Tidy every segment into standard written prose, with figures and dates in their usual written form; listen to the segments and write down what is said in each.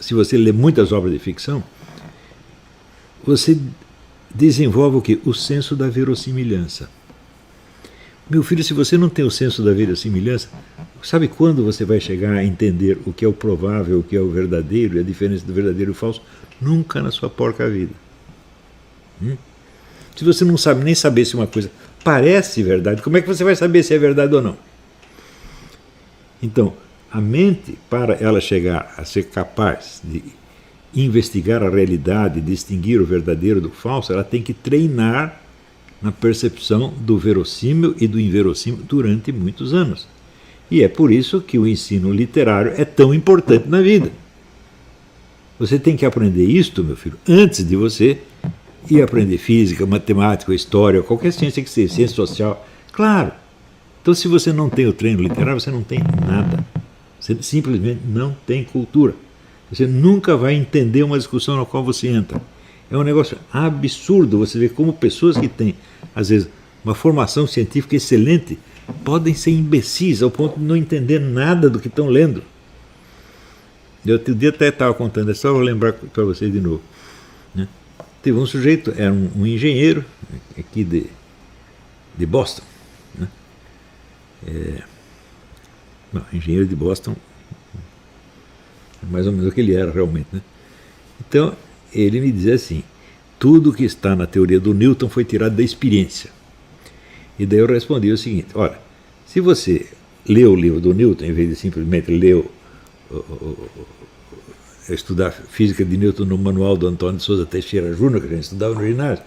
se você lê muitas obras de ficção, você desenvolve o quê? O senso da verossimilhança. Meu filho, se você não tem o senso da verossimilhança, sabe quando você vai chegar a entender o que é o provável, o que é o verdadeiro, e a diferença do verdadeiro e do falso? Nunca na sua porca vida. Se você não sabe nem saber se uma coisa parece verdade, como é que você vai saber se é verdade ou não? Então, a mente, para ela chegar a ser capaz de investigar a realidade, distinguir o verdadeiro do falso, ela tem que treinar na percepção do verossímil e do inverossímil durante muitos anos. E é por isso que o ensino literário é tão importante na vida. Você tem que aprender isto, meu filho, antes de você ir aprender física, matemática, história, qualquer ciência que seja, ciência social. Claro. Então, se você não tem o treino literário, você não tem nada. Você simplesmente não tem cultura. Você nunca vai entender uma discussão na qual você entra. É um negócio absurdo você ver como pessoas que têm, às vezes, uma formação científica excelente podem ser imbecis ao ponto de não entender nada do que estão lendo. Eu outro dia até estava contando, é só vou lembrar para vocês de novo. Né? Teve um sujeito, era um engenheiro aqui de Boston. Né? Engenheiro de Boston, mais ou menos o que ele era realmente. Né? Então, ele me dizia assim, tudo que está na teoria do Newton foi tirado da experiência. E daí eu respondi o seguinte, olha, se você lê o livro do Newton, em vez de simplesmente ler estudar física de Newton no manual do Antônio de Souza Teixeira Júnior, que a gente estudava no ginásio,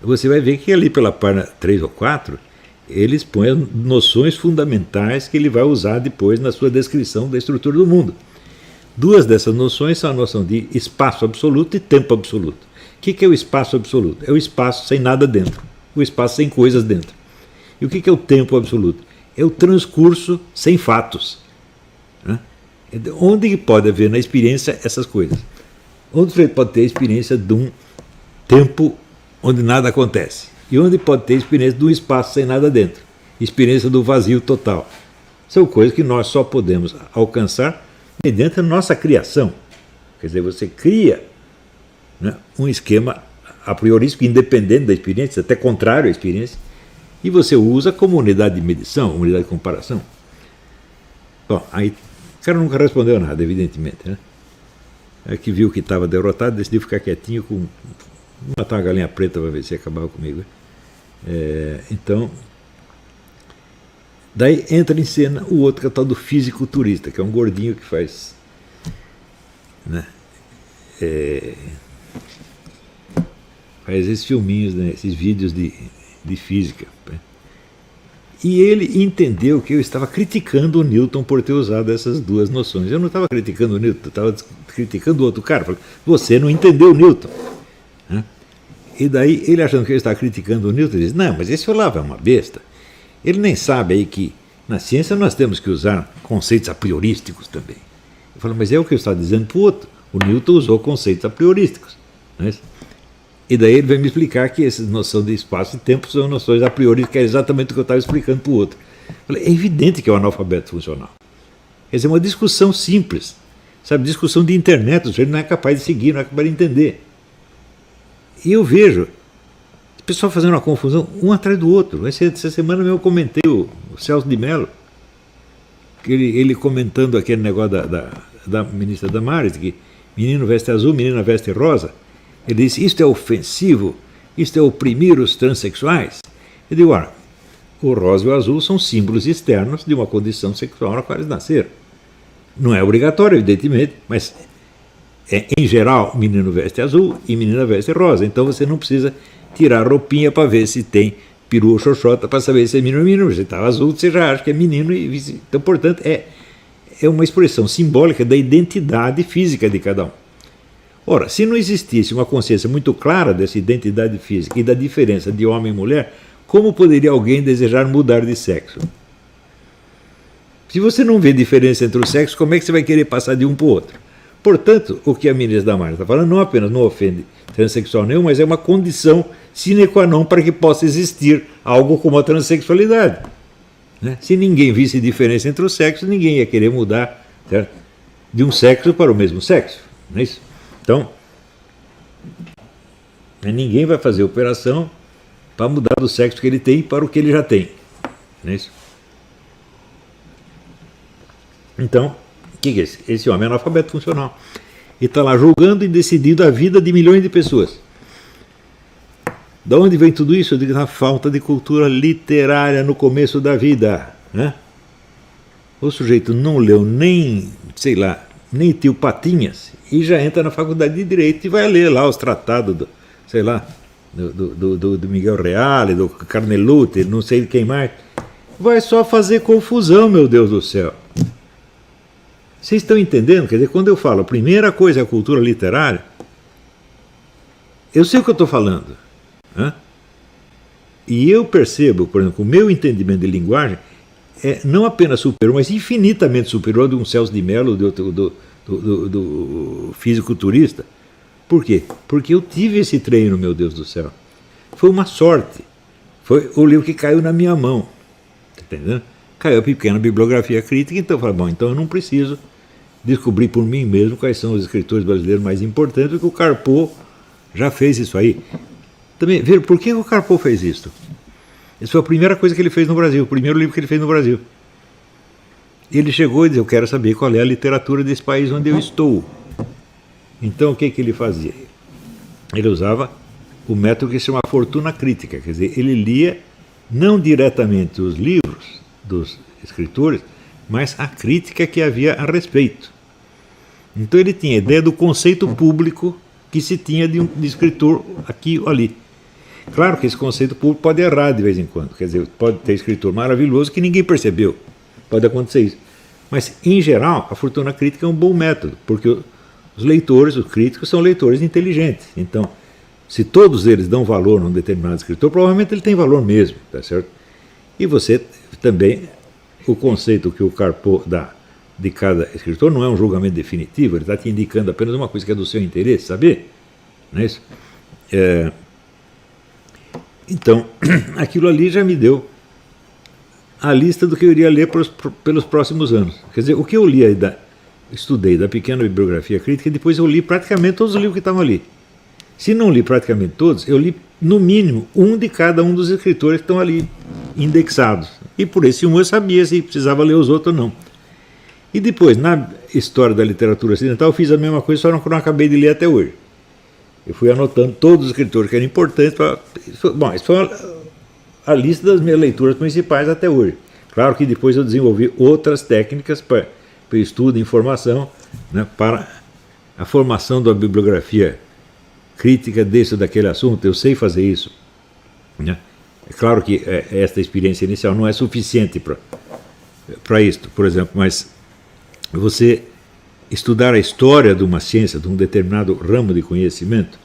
você vai ver que ali pela página 3 ou 4, ele expõe as noções fundamentais que ele vai usar depois na sua descrição da estrutura do mundo. Duas dessas noções são a noção de espaço absoluto e tempo absoluto. O que é o espaço absoluto? É o espaço sem nada dentro, o espaço sem coisas dentro. E o que é o tempo absoluto? É o transcurso sem fatos. Né? Onde pode haver na experiência essas coisas? Onde você pode ter a experiência de um tempo onde nada acontece? E onde pode ter a experiência de um espaço sem nada dentro? Experiência do vazio total. São coisas que nós só podemos alcançar mediante a nossa criação. Quer dizer, você cria, né, um esquema a priorístico, independente da experiência, até contrário à experiência, e você usa como unidade de medição, unidade de comparação. Bom, aí o cara nunca respondeu nada, evidentemente. Né? Aí que viu que estava derrotado, decidiu ficar quietinho, matar uma galinha preta para ver se acabava comigo. Então, daí entra em cena o outro, que é o tal do fisiculturista, que é um gordinho que faz, né, faz esses filminhos, né, esses vídeos de física. Né? E ele entendeu que eu estava criticando o Newton por ter usado essas duas noções. Eu não estava criticando o Newton, eu estava criticando o outro cara. Falei, você não entendeu o Newton. Né? E daí, ele achando que eu estava criticando o Newton, ele disse, não, mas esse Olavo é uma besta. Ele nem sabe aí que na ciência nós temos que usar conceitos a priorísticos também. Eu falo, mas é o que eu estava dizendo para o outro. O Newton usou conceitos a priorísticos. Né? E daí ele vai me explicar que essa noção de espaço e tempo são noções a priorísticas, que é exatamente o que eu estava explicando para o outro. Eu falei, é evidente que é um analfabeto funcional. Quer dizer, é uma discussão simples. Sabe, discussão de internet, o sujeito não é capaz de seguir, não é capaz de entender. E eu vejo o pessoal fazendo uma confusão um atrás do outro. Essa semana eu comentei o Celso de Mello, que ele comentando aquele negócio da ministra Damares, que menino veste azul, menina veste rosa. Ele disse, isto é ofensivo, isto é oprimir os transexuais. Eu digo, olha, o rosa e o azul são símbolos externos de uma condição sexual na qual eles nasceram. Não é obrigatório, evidentemente, mas em geral, menino veste azul e menina veste rosa. Então você não precisa tirar a roupinha para ver se tem peru ou xoxota para saber se é menino ou menino. Se está azul, você já acha que é menino. Então, portanto, é uma expressão simbólica da identidade física de cada um. Ora, se não existisse uma consciência muito clara dessa identidade física e da diferença de homem e mulher, como poderia alguém desejar mudar de sexo? Se você não vê diferença entre os sexos, como é que você vai querer passar de um para o outro? Portanto, o que a ministra Damares está falando não apenas não ofende transexual nenhum, mas é uma condição sine qua non para que possa existir algo como a transexualidade. Né? Se ninguém visse diferença entre os sexos, ninguém ia querer mudar. Certo? de um sexo para o mesmo sexo, não é isso? Então, ninguém vai fazer operação para mudar do sexo que ele tem para o que ele já tem, não é isso? Então, o que é esse? Esse homem é analfabeto funcional. E está lá julgando e decidindo a vida de milhões de pessoas. Da onde vem tudo isso? Eu digo, na falta de cultura literária no começo da vida, né? O sujeito não leu nem, sei lá, nem Tio Patinhas e já entra na faculdade de Direito e vai ler lá os tratados do, sei lá, do Miguel Reale, do Carneluti, não sei de quem mais. Vai só fazer confusão, meu Deus do céu. Vocês estão entendendo? Quer dizer, quando eu falo a primeira coisa é a cultura literária, eu sei o que eu estou falando. Né? E eu percebo, por exemplo, o meu entendimento de linguagem é não apenas superior, mas infinitamente superior de um Celso de Mello, do fisiculturista. Por quê? Porque eu tive esse treino, meu Deus do céu. Foi uma sorte. Foi o livro que caiu na minha mão. Tá entendendo? Caiu a pequena bibliografia crítica, então eu falei, bom, então eu não preciso descobrir por mim mesmo quais são os escritores brasileiros mais importantes, porque o Carpo já fez isso aí. Também, veja, por que o Carpo fez isso? Essa foi a primeira coisa que ele fez no Brasil, o primeiro livro que ele fez no Brasil. Ele chegou e disse, eu quero saber qual é a literatura desse país onde eu estou. Então o que ele fazia? Ele usava o método que se chama fortuna crítica, quer dizer, ele lia não diretamente os livros dos escritores, mas a crítica que havia a respeito. Então ele tinha ideia do conceito público que se tinha de escritor aqui ou ali. Claro que esse conceito público pode errar de vez em quando, quer dizer, pode ter escritor maravilhoso que ninguém percebeu, pode acontecer isso. Mas, em geral, a fortuna crítica é um bom método, porque os leitores, os críticos, são leitores inteligentes. Então, se todos eles dão valor num determinado escritor, provavelmente ele tem valor mesmo, tá certo? E você também, o conceito que o Carpo dá de cada escritor não é um julgamento definitivo, ele está te indicando apenas uma coisa que é do seu interesse, saber? Não é isso? Então, aquilo ali já me deu a lista do que eu iria ler pelos próximos anos. Quer dizer, o que eu li aí, estudei da pequena bibliografia crítica, e depois eu li praticamente todos os livros que estavam ali. Se não li praticamente todos, eu li no mínimo um de cada um dos escritores que estão ali indexados. E por esse um eu sabia se precisava ler os outros ou não. E depois, na história da literatura ocidental, eu fiz a mesma coisa, só que eu não acabei de ler até hoje. Eu fui anotando todos os escritores que eram importantes. Bom, isso foi a lista das minhas leituras principais até hoje. Claro que depois eu desenvolvi outras técnicas para estudo e informação, né, para a formação da bibliografia crítica desse ou daquele assunto. Eu sei fazer isso. Né? É claro que esta experiência inicial não é suficiente para isto, por exemplo, mas você estudar a história de uma ciência, de um determinado ramo de conhecimento,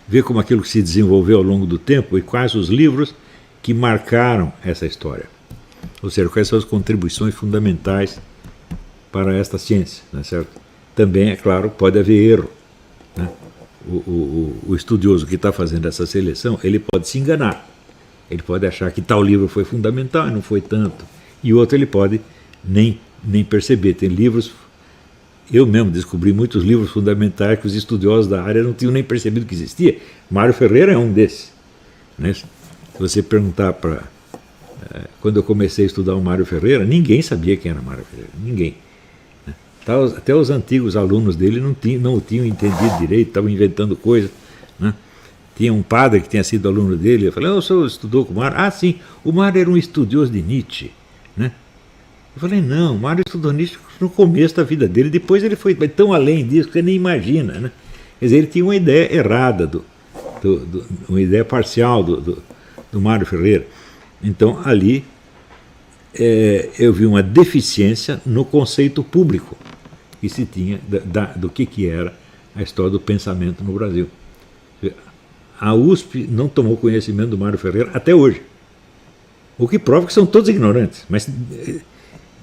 ver como aquilo se desenvolveu ao longo do tempo e quais os livros que marcaram essa história. Ou seja, quais são as contribuições fundamentais para esta ciência, não é certo? Também, é claro, pode haver erro. Né? O estudioso que está fazendo essa seleção, ele pode se enganar. Ele pode achar que tal livro foi fundamental e não foi tanto. E outro ele pode nem perceber. Tem livros... Eu mesmo descobri muitos livros fundamentais que os estudiosos da área não tinham nem percebido que existia. Mário Ferreira é um desses. Né? Se você perguntar para... Quando eu comecei a estudar o Mário Ferreira, ninguém sabia quem era Mário Ferreira. Ninguém. Até os antigos alunos dele não o tinham entendido direito, estavam inventando coisas. Né? Tinha um padre que tinha sido aluno dele. Eu falei, o senhor estudou com o Mário? Ah, sim, o Mário era um estudioso de Nietzsche. Né? Eu falei, não, o Mário estudou Nietzsche no começo da vida dele, depois ele foi tão além disso que você nem imagina. Né? Quer dizer, ele tinha uma ideia errada, uma ideia parcial do Mário Ferreira. Então, ali, eu vi uma deficiência no conceito público que se tinha do que era a história do pensamento no Brasil. A USP não tomou conhecimento do Mário Ferreira até hoje. O que prova que são todos ignorantes. Mas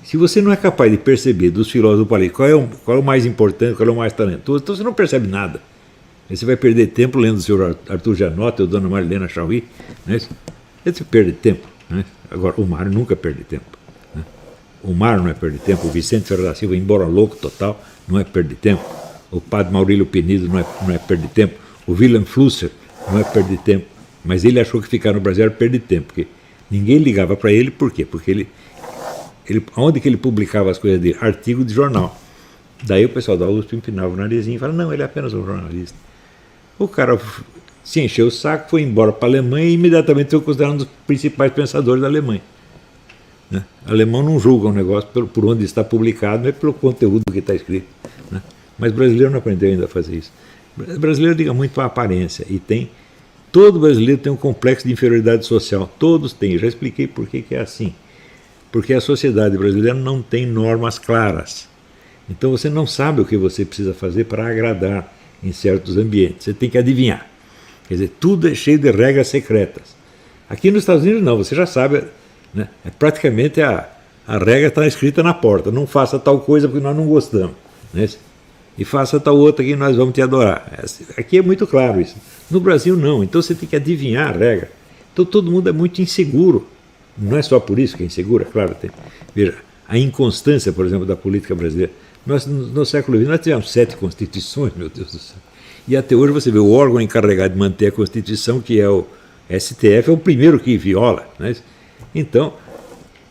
se você não é capaz de perceber dos filósofos do país qual é o mais importante, qual é o mais talentoso, então você não percebe nada. Aí você vai perder tempo lendo o senhor Arthur Janot ou Dona Marilena Chauí. Né? Aí você perde tempo. Né? Agora, o Mário nunca perde tempo. Né? O Mário não é perder tempo. O Vicente Ferreira da Silva, embora louco total, não é perda de tempo. O padre Maurílio Penido não é perda de tempo. O Wilhelm Flusser não é perda de tempo. Mas ele achou que ficar no Brasil era perda de tempo, porque ninguém ligava para ele. Por quê? Porque onde que ele publicava as coisas dele? Artigo de jornal. Daí o pessoal da USP empinava o narizinho e falava, não, ele é apenas um jornalista. O cara se encheu o saco, foi embora para a Alemanha e imediatamente foi considerado um dos principais pensadores da Alemanha. Né? O alemão não julga um negócio por onde está publicado, não é pelo conteúdo que está escrito. Né? Mas o brasileiro não aprendeu ainda a fazer isso. O brasileiro liga muito para a aparência e todo brasileiro tem um complexo de inferioridade social. Todos têm. Eu já expliquei por que é assim. Porque a sociedade brasileira não tem normas claras. Então você não sabe o que você precisa fazer para agradar em certos ambientes. Você tem que adivinhar. Quer dizer, tudo é cheio de regras secretas. Aqui nos Estados Unidos não, você já sabe, né? Praticamente a regra está escrita na porta. Não faça tal coisa porque nós não gostamos. Né? E faça tal outra que nós vamos te adorar. Aqui é muito claro isso. No Brasil não, então você tem que adivinhar a regra. Então todo mundo é muito inseguro. Não é só por isso que é inseguro, é claro. Veja, a inconstância, por exemplo, da política brasileira. Nós, no século XX, nós tivemos 7 constituições, meu Deus do céu. E até hoje você vê o órgão encarregado de manter a Constituição, que é o STF, é o primeiro que viola. Né? Então,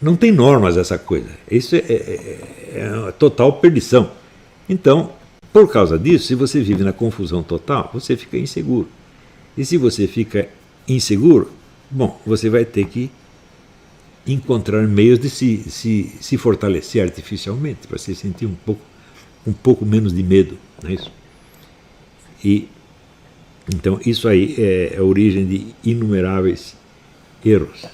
não tem normas essa coisa. Isso é uma total perdição. Então, por causa disso, se você vive na confusão total, você fica inseguro. E se você fica inseguro, bom, você vai ter que encontrar meios de se fortalecer artificialmente, para se sentir um pouco menos de medo. Não é isso? E, então, isso aí é a origem de inumeráveis erros.